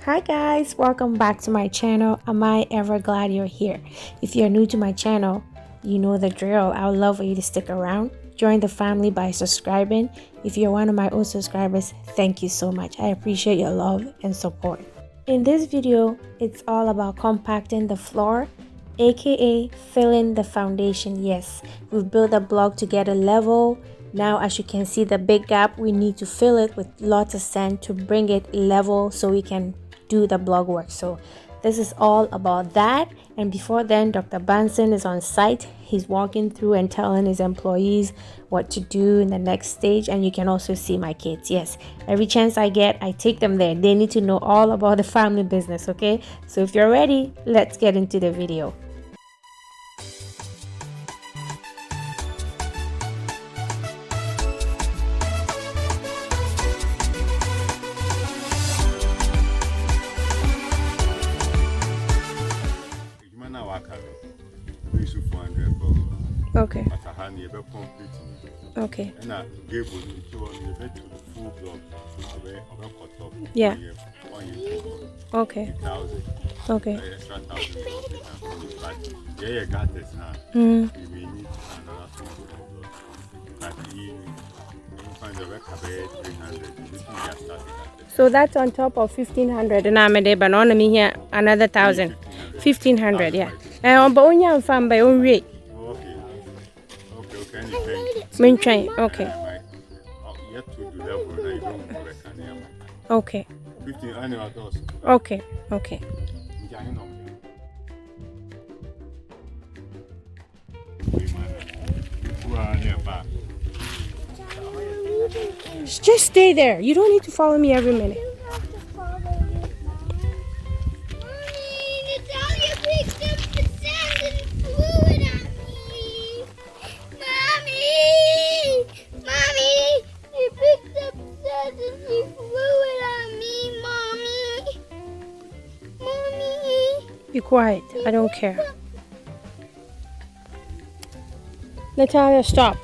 Hi guys, welcome back to my channel. Am I ever glad you're here? If you're new to my channel, you know the drill. I would love for you to stick around. Join the family by subscribing. If you're one of my old subscribers, thank you so much. I appreciate your love and support. In this video, it's all about compacting the floor, aka filling the foundation. Yes, we've built a block to get a level. Now, as you can see the big gap, we need to fill it with lots of sand to bring it level so we can do the block work. So this is all about that. And before then, Dr. Banson is on site. He's walking through and telling his employees what to do in the next stage. And you can also see my kids. Yes, every chance I get, I take them there. They need to know all about the family business, okay? So if you're ready, let's get into the video. Okay. Okay. Yeah. Okay. Okay. So that's on top of 1,500 and I'm a but on me here another 1,000. 1,500, yeah. And but when you're from by own rate. Okay. Okay. Okay. Okay. Okay. Just stay there. You don't need to follow me every minute. Be quiet. I don't care. Natalia, stop.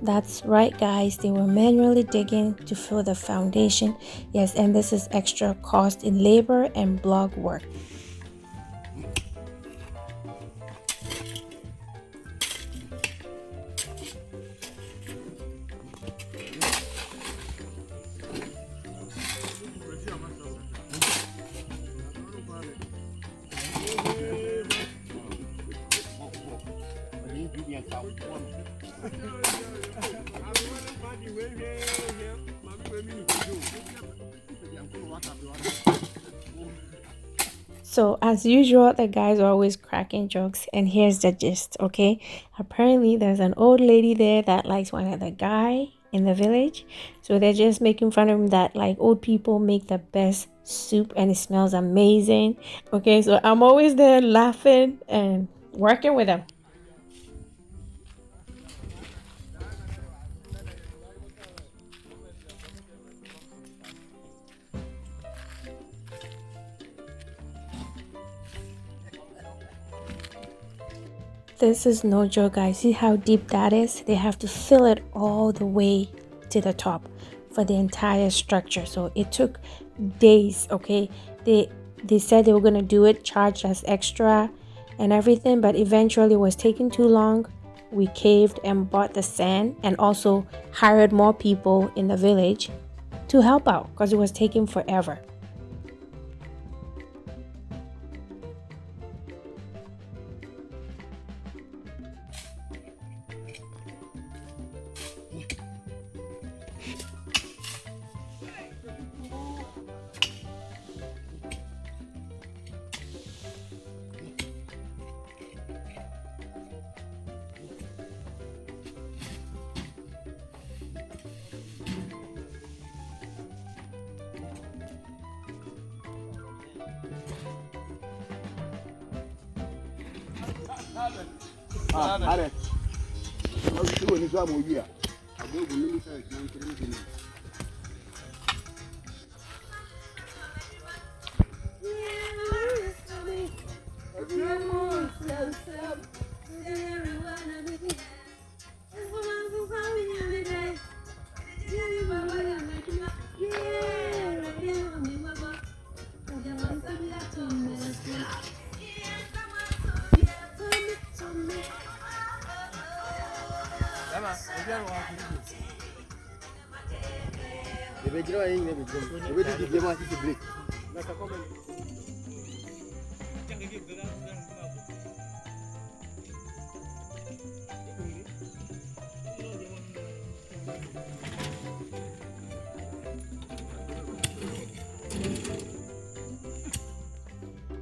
That's right, guys. They were manually digging to fill the foundation. Yes, and this is extra cost in labor and block work. So as usual, the guys are always cracking jokes, and here's the gist, okay? Apparently there's an old lady there that likes one of the guy in the village, so they're just making fun of him that like old people make the best soup and it smells amazing. Okay, so I'm always there laughing and working with them. This is no joke, guys. See how deep that is? They have to fill it all the way to the top for the entire structure. So it took days, okay? They said they were going to do it, charge us extra and everything, but eventually it was taking too long. We caved and bought the sand and also hired more people in the village to help out because it was taking forever.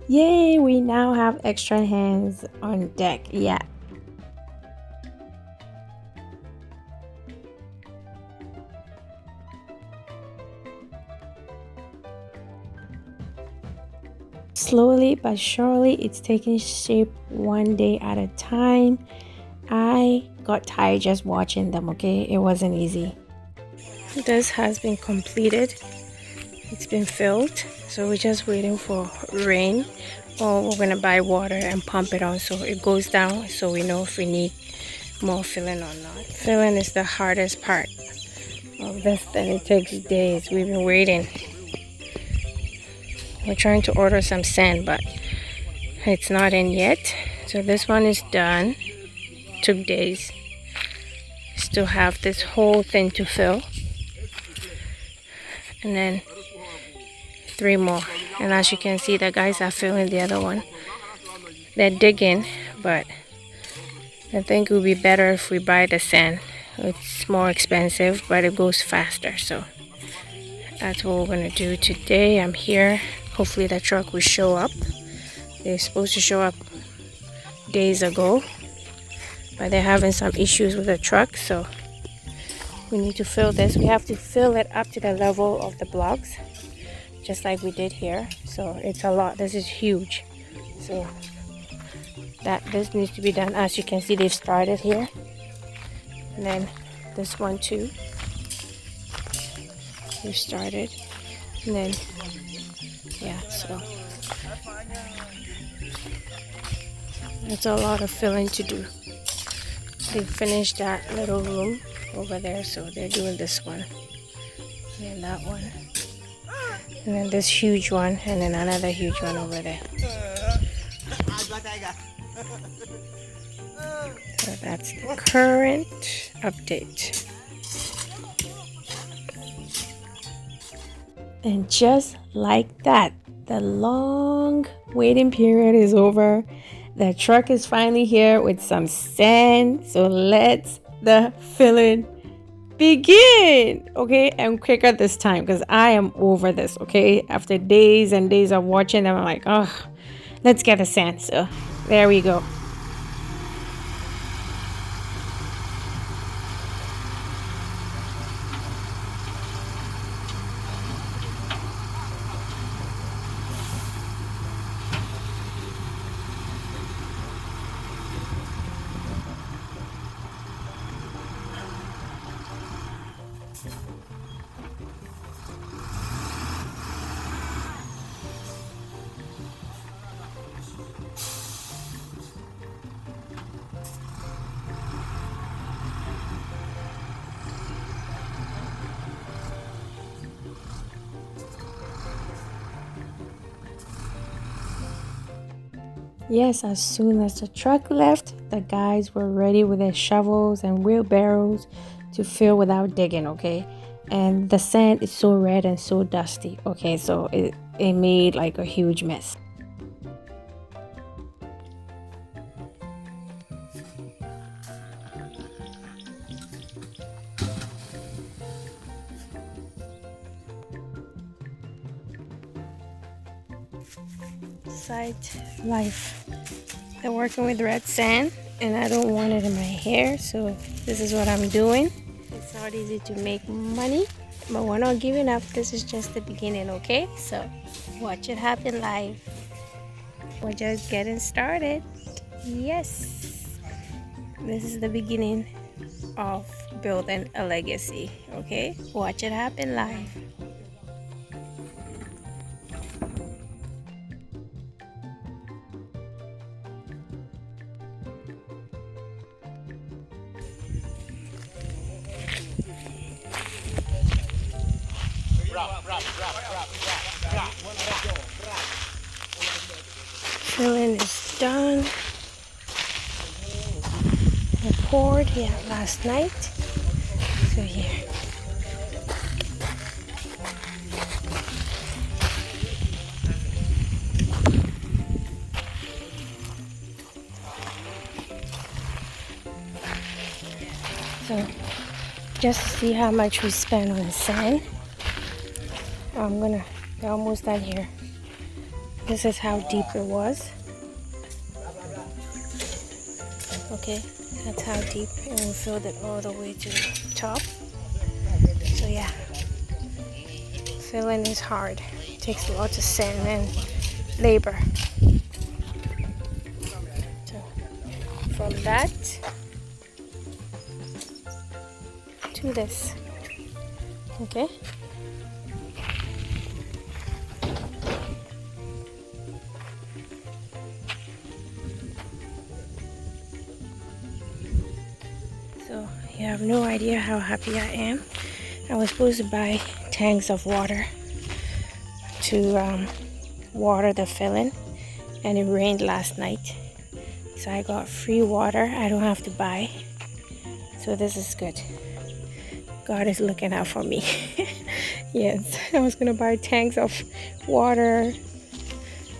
Yay, we now have extra hands on deck. Yeah. Slowly but surely, it's taking shape one day at a time. I got tired just watching them, okay? It wasn't easy. This has been completed. It's been filled. So we're just waiting for rain, or we're gonna buy water and pump it on so it goes down, so we know if we need more filling or not. Filling is the hardest part of this, and it takes days. We've been waiting. We're trying to order some sand, but it's not in yet. So this one is done. Took days. Still have this whole thing to fill, and then 3 more. And as you can see, the guys are filling the other one. They're digging, but I think it would be better if we buy the sand. It's more expensive, but it goes faster. So that's what we're gonna do today. I'm here. Hopefully the truck will show up. They're supposed to show up days ago, but they're having some issues with the truck, so we need to fill this. We have to fill it up to the level of the blocks, just like we did here. So it's a lot. This is huge. So this needs to be done. As you can see, they've started here, and then this one too. We've started, and then yeah. So it's a lot of filling to do. They finished that little room over there, so they're doing this one, and that one, and then this huge one, and then another huge one over there. So that's the current update. And just like that, the long waiting period is over. The truck is finally here with some sand. So let's the filling begin. Okay, and quicker this time because I am over this. Okay, after days and days of watching them, I'm like, oh, let's get the sand. So there we go. Yes, as soon as the truck left, the guys were ready with their shovels and wheelbarrows to fill without digging, okay? And the sand is so red and so dusty, okay? So it made like a huge mess. Site life. They're working with red sand, and I don't want it in my hair, so this is what I'm doing. It's not easy to make money, but we're not giving up. This is just the beginning, okay? So watch it happen live. We're just getting started. Yes, this is the beginning of building a legacy, okay? Watch it happen live. Filling is done. I poured here last night. So here. just to see how much we spend on sand. We're almost done here. This is how deep it was. Okay, that's how deep, and we filled it all the way to the top. So yeah, filling is hard. It takes a lot of sand and labor. So from that to this. Okay. So you have no idea how happy I am. I was supposed to buy tanks of water to water the filling, and it rained last night. So I got free water. I don't have to buy. So this is good. God is looking out for me. Yes, I was gonna buy tanks of water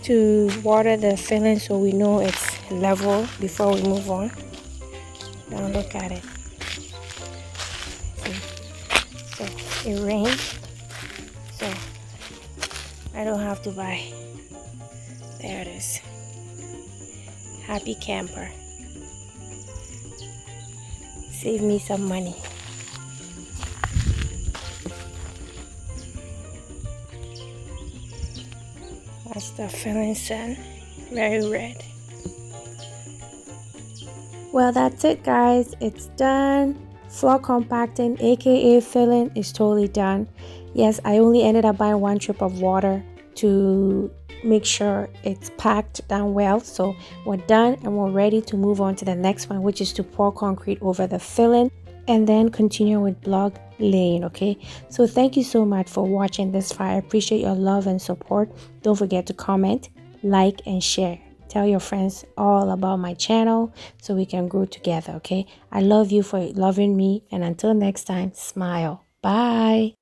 to water the filling so we know it's level before we move on. Now look at it. See? So it rained, so I don't have to buy. There it is. Happy camper. Save me some money. That's the filling sand. Very red. Well, that's it, guys. It's done. Floor compacting, aka filling, is totally done. Yes, I only ended up buying 1 trip of water to make sure it's packed down well. So we're done and we're ready to move on to the next one, which is to pour concrete over the filling and then continue with block laying. Okay, so thank you so much for watching this far. I appreciate your love and support. Don't forget to comment, like, and share. Tell your friends all about my channel so we can grow together. Okay, I love you for loving me, and until next time, smile. Bye.